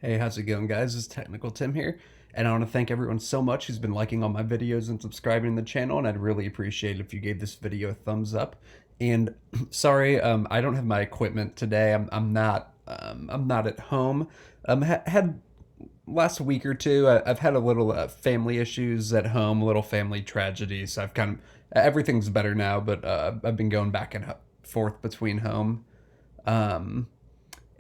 Hey, how's it going, guys? It's Technical Tim here, and I want to thank everyone so much who's been liking all my videos and subscribing to the channel, and I'd really appreciate it if you gave this video a thumbs up. And sorry, I don't have my equipment today. I'm not at home. Had last week or two, I've had a little family issues at home, a little family tragedies. I've kind of everything's better now, but I've been going back and forth between home. Um,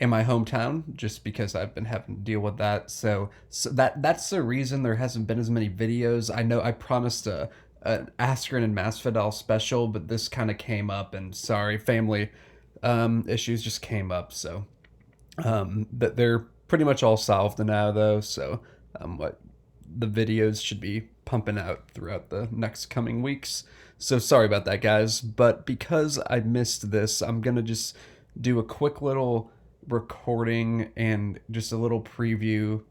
in my hometown just because I've been having to deal with that. So that's the reason there hasn't been as many videos. I know I promised a an Askren and Masvidal special, but this kind of came up, and sorry, family issues just came up. So that they're pretty much all solved now, though. So what the videos should be pumping out throughout the next coming weeks. So sorry about that, guys. But because I missed this, I'm gonna just do a quick little recording and just a little preview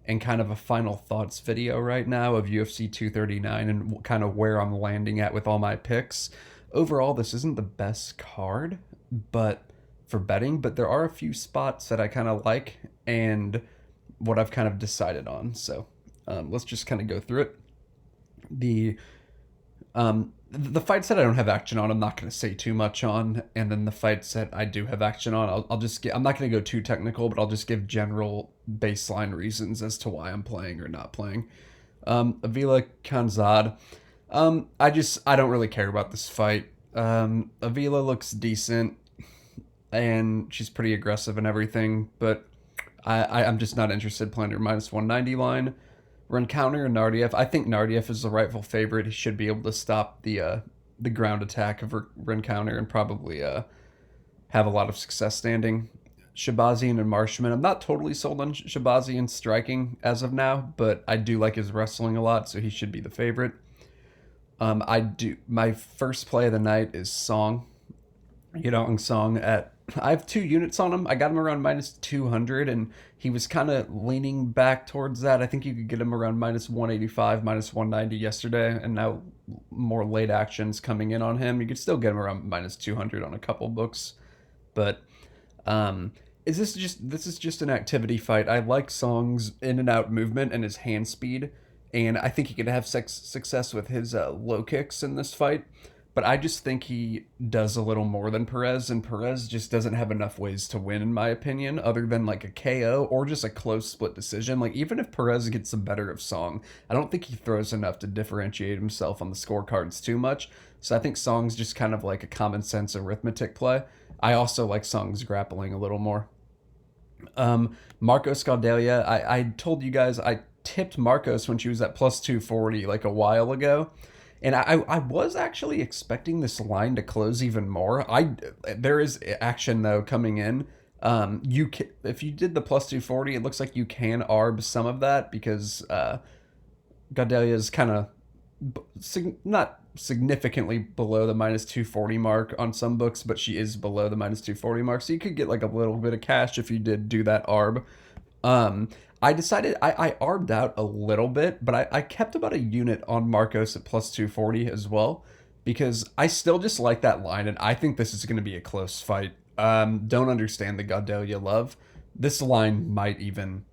and kind of a final thoughts video right now of UFC 239 and kind of where I'm landing at with all my picks. Overall, this isn't the best card, but for betting, but there are a few spots that I kind of like and what I've kind of decided on. So let's just kind of go through it. The fights that I don't have action on, I'm not going to say too much on, and then the fights that I do have action on, I'll just get. I'm not going to go too technical, but I'll just give general baseline reasons as to why I'm playing or not playing. Avila Khanzad. I don't really care about this fight. Avila looks decent, and she's pretty aggressive and everything, but I'm just not interested playing her minus 190 line. Run counter and Nardiev. I think Nardiev is the rightful favorite. He should be able to stop the ground attack of Run counter and probably have a lot of success standing. Shabazian and Marshman. I'm not totally sold on Shabazian striking as of now, but I do like his wrestling a lot, so he should be the favorite. I do. My first play of the night is Song. Yidong Song at. I have 2 units on him. I got him around minus 200, and he was kind of leaning back towards that. I think you could get him around minus 185, minus 190 yesterday, and now more late actions coming in on him. You could still get him around minus 200 on a couple books, but is this is just an activity fight. I like Song's in and out movement and his hand speed, and I think he could have success with his low kicks in this fight. But I just think he does a little more than Perez, and Perez just doesn't have enough ways to win, in my opinion, other than like a KO or just a close split decision. Like, even if Perez gets the better of Song, I don't think he throws enough to differentiate himself on the scorecards too much. So I think Song's just kind of like a common sense arithmetic play. I also like Song's grappling a little more. Marcos Galdelia, I told you guys I tipped Marcos when she was at plus 240 like a while ago. And I was actually expecting this line to close even more. There is action though coming in. If you did the plus 240, it looks like you can arb some of that because Gadelia is kind of not significantly below the minus 240 mark on some books, but she is below the minus 240 mark. So you could get like a little bit of cash if you did do that arb. Um, I decided I arbed out a little bit, but I kept about a unit on Marcos at plus 240 as well because I still just like that line, and I think this is going to be a close fight. Don't understand the Gaudelia love. This line might even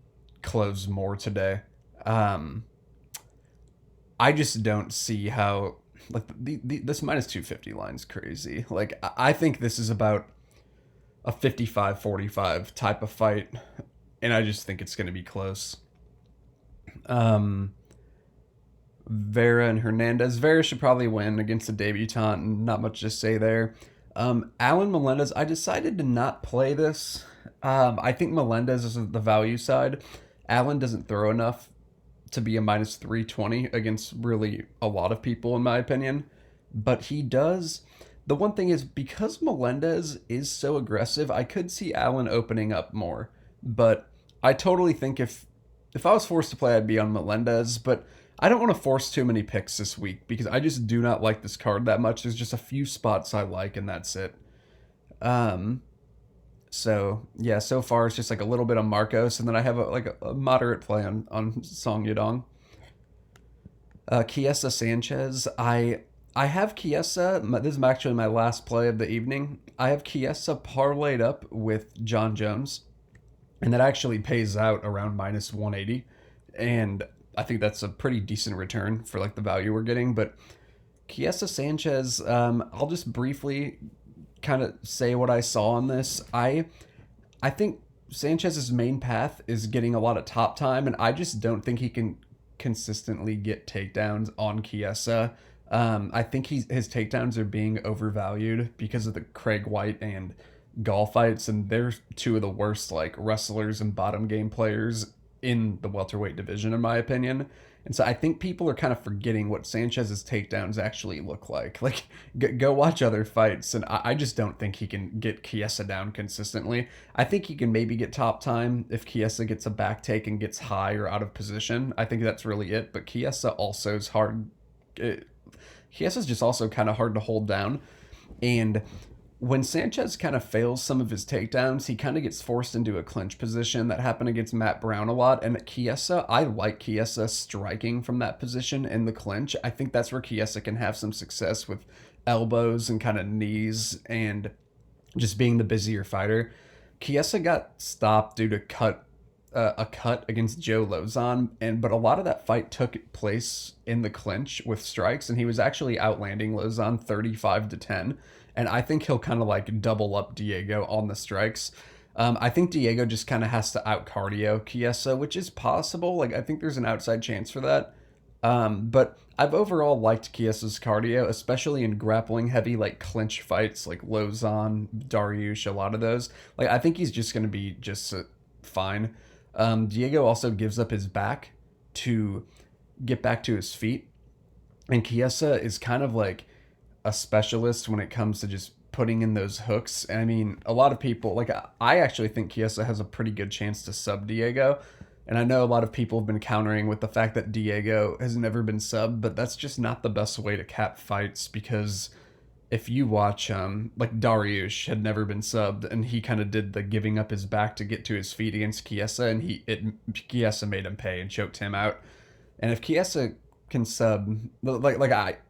close more today. Um, I just don't see how like this minus 250 line's crazy. Like I think this is about a 55-45 type of fight, and I just think it's going to be close. Um, Vera and Hernandez. Vera should probably win against the debutante. Not much to say there. Alan Melendez. I decided to not play this. I think Melendez is the value side. Alan doesn't throw enough to be a minus 320 against really a lot of people, in my opinion. But he does. The one thing is, because Melendez is so aggressive, I could see Allen opening up more. But I totally think if I was forced to play, I'd be on Melendez. But I don't want to force too many picks this week because I just do not like this card that much. There's just a few spots I like, and that's it. Um, so yeah, so far it's just like a little bit of Marcos, and then I have a moderate play on Song Yadong. Chiesa Sanchez. I have Chiesa. This is actually my last play of the evening. I have Chiesa parlayed up with John Jones. and that actually pays out around minus 180, and I think that's a pretty decent return for like the value we're getting. But Chiesa Sanchez, I'll just briefly kind of say what I saw on this. I think Sanchez's main path is getting a lot of top time, and I just don't think he can consistently get takedowns on Chiesa. I think his takedowns are being overvalued because of the Craig White and Gall fights, and they're two of the worst like wrestlers and bottom game players in the welterweight division, in my opinion. And so I think people are kind of forgetting what Sanchez's takedowns actually look like. Like, go watch other fights, and I just don't think he can get Chiesa down consistently. I think he can maybe get top time if Chiesa gets a back take and gets high or out of position. I think that's really it. But Chiesa also is hard. Chiesa's just also kind of hard to hold down. And when Sanchez kind of fails some of his takedowns, he kind of gets forced into a clinch position. That happened against Matt Brown a lot. And Chiesa, I like Chiesa striking from that position in the clinch. I think that's where Chiesa can have some success with elbows and kind of knees and just being the busier fighter. Chiesa got stopped due to a cut against Joe Lozon, but a lot of that fight took place in the clinch with strikes, and he was actually outlanding Lozon 35-10. And I think he'll kind of like double up Diego on the strikes. I think Diego just kind of has to out cardio Chiesa, which is possible. Like, I think there's an outside chance for that. But I've overall liked Chiesa's cardio, especially in grappling heavy, like clinch fights, like Lozon, Dariush, a lot of those. Like, I think he's just going to be just fine. Diego also gives up his back to get back to his feet. And Chiesa is kind of like a specialist when it comes to just putting in those hooks. And I mean, a lot of people, like, I actually think Chiesa has a pretty good chance to sub Diego. And I know a lot of people have been countering with the fact that Diego has never been subbed, but that's just not the best way to cap fights, because if you watch, like Dariush had never been subbed, and he kind of did the giving up his back to get to his feet against Chiesa, and Chiesa made him pay and choked him out. And if Chiesa can sub, like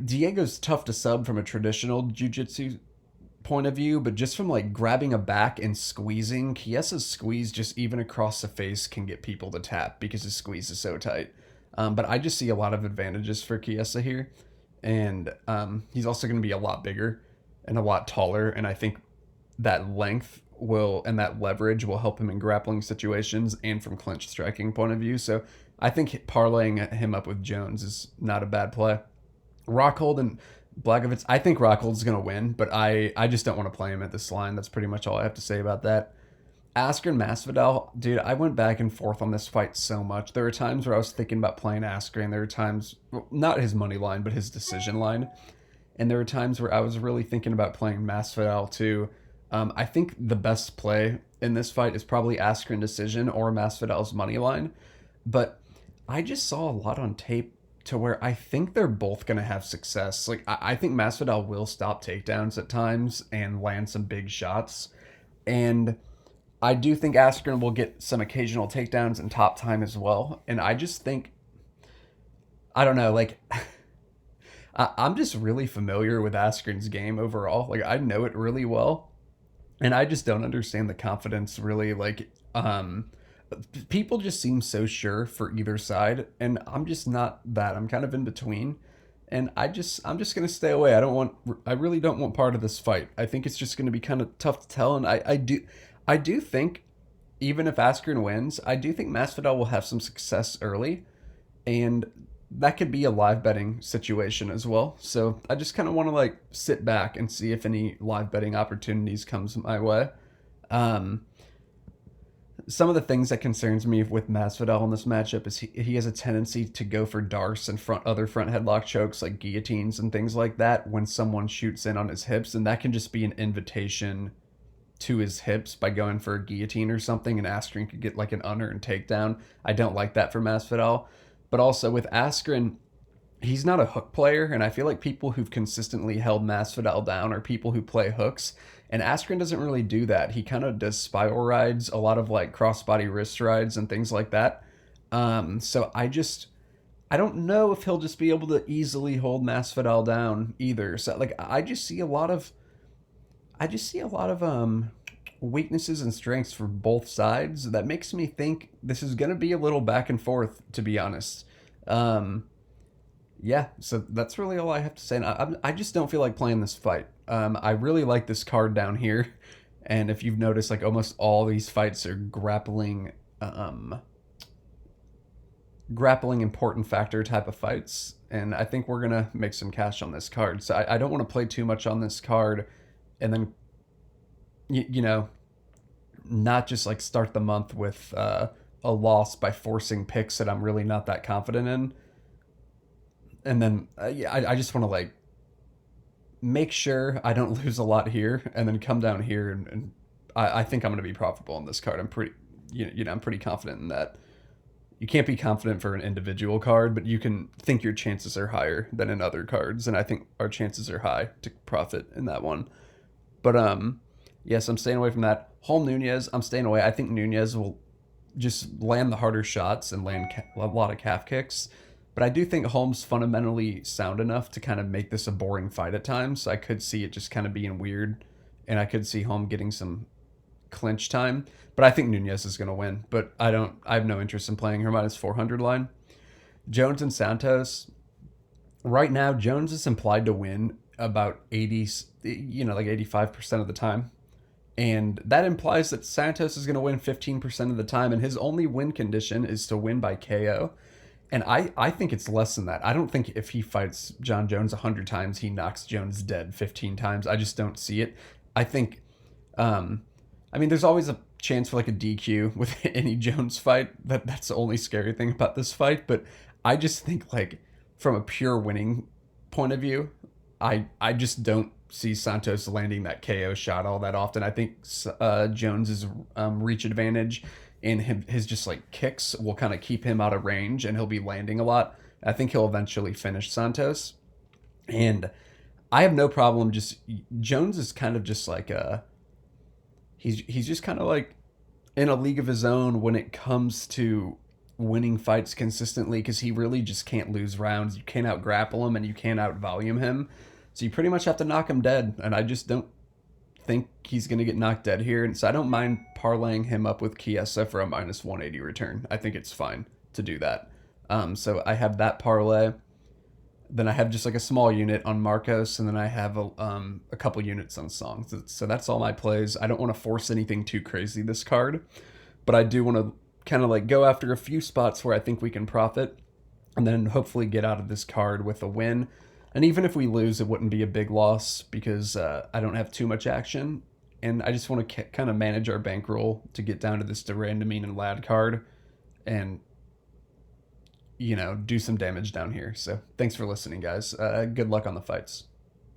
Diego's tough to sub from a traditional jiu-jitsu point of view, but just from like grabbing a back and squeezing, Chiesa's squeeze just even across the face can get people to tap because his squeeze is so tight. But I just see a lot of advantages for Chiesa here. And he's also going to be a lot bigger and a lot taller. And I think that length will and that leverage will help him in grappling situations and from clinch striking point of view. So I think parlaying him up with Jones is not a bad play. Rockhold and Blachowicz, I think Rockhold's going to win, but I just don't want to play him at this line. That's pretty much all I have to say about that. Askren Masvidal, dude, I went back and forth on this fight so much. There were times where I was thinking about playing Askren. There were times, well, not his money line, but his decision line. And there were times where I was really thinking about playing Masvidal too. I think the best play in this fight is probably Askren decision or Masvidal's money line. But I just saw a lot on tape to where I think they're both going to have success. Like, I think Masvidal will stop takedowns at times and land some big shots. And I do think Askren will get some occasional takedowns and top time as well. And I just think, I don't know, like, I'm just really familiar with Askren's game overall. Like, I know it really well. And I just don't understand the confidence really. Like, people just seem so sure for either side. And I'm just not that. I'm kind of in between. And I'm just going to stay away. I really don't want part of this fight. I think it's just going to be kind of tough to tell. And I do think, even if Askren wins, I do think Masvidal will have some success early, and that could be a live betting situation as well. So I just kind of want to like sit back and see if any live betting opportunities comes my way. Some of the things that concerns me with Masvidal in this matchup is he has a tendency to go for darce and other front headlock chokes like guillotines and things like that when someone shoots in on his hips, and that can just be an invitation to his hips by going for a guillotine or something, and Askren could get like an unearned takedown. I don't like that for Masvidal. But also with Askren, he's not a hook player, and I feel like people who've consistently held Masvidal down are people who play hooks, and Askren doesn't really do that. He kind of does spiral rides, a lot of like crossbody wrist rides and things like that. So I don't know if he'll just be able to easily hold Masvidal down either. So like I just see a lot of weaknesses and strengths for both sides. That makes me think this is going to be a little back and forth, to be honest. Um, yeah, so that's really all I have to say. And I just don't feel like playing this fight. I really like this card down here. And if you've noticed, like almost all these fights are um, grappling important factor type of fights. And I think we're going to make some cash on this card. So I don't want to play too much on this card and then, you know, not just like start the month with a loss by forcing picks that I'm really not that confident in. And then yeah, I just want to like make sure I don't lose a lot here and then come down here and I think I'm going to be profitable on this card. I'm pretty, I'm pretty confident in that. You can't be confident for an individual card, but you can think your chances are higher than in other cards, and I think our chances are high to profit in that one. But yes, I'm staying away from that. Holm Nunez, I'm staying away. I think Nunez will just land the harder shots and land a lot of calf kicks. But I do think Holm's fundamentally sound enough to kind of make this a boring fight at times. So I could see it just kind of being weird, and I could see Holm getting some clinch time. But I think Nunez is going to win. But I don't. I have no interest in playing her minus 400 line. Jones and Santos. Right now, Jones is implied to win about 80, like 85% of the time. And that implies that Santos is going to win 15% of the time, and his only win condition is to win by KO. And I think it's less than that. I don't think if he fights John Jones 100 times, he knocks Jones dead 15 times. I just don't see it. I think, I mean, there's always a chance for like a DQ with any Jones fight. That's the only scary thing about this fight. But I just think like from a pure winning point of view, I just don't see Santos landing that KO shot all that often. I think Jones's reach advantage and his just like kicks will kind of keep him out of range, and he'll be landing a lot. I think he'll eventually finish Santos, and I have no problem. Just Jones is kind of just like he's just kind of like in a league of his own when it comes to winning fights consistently, because he really just can't lose rounds. You can't out grapple him and you can't out volume him. So you pretty much have to knock him dead. And I just don't think he's going to get knocked dead here. And so I don't mind parlaying him up with Chiesa for a minus 180 return. I think it's fine to do that. So I have that parlay. Then I have just like a small unit on Marcos, and then I have a couple units on Song. So that's all my plays. I don't want to force anything too crazy this card, but I do want to kind of like go after a few spots where I think we can profit, and then hopefully get out of this card with a win. And even if we lose, it wouldn't be a big loss because I don't have too much action, and I just want to kind of manage our bankroll to get down to this Durandamine and Lad card, and do some damage down here. So thanks for listening, guys. Good luck on the fights.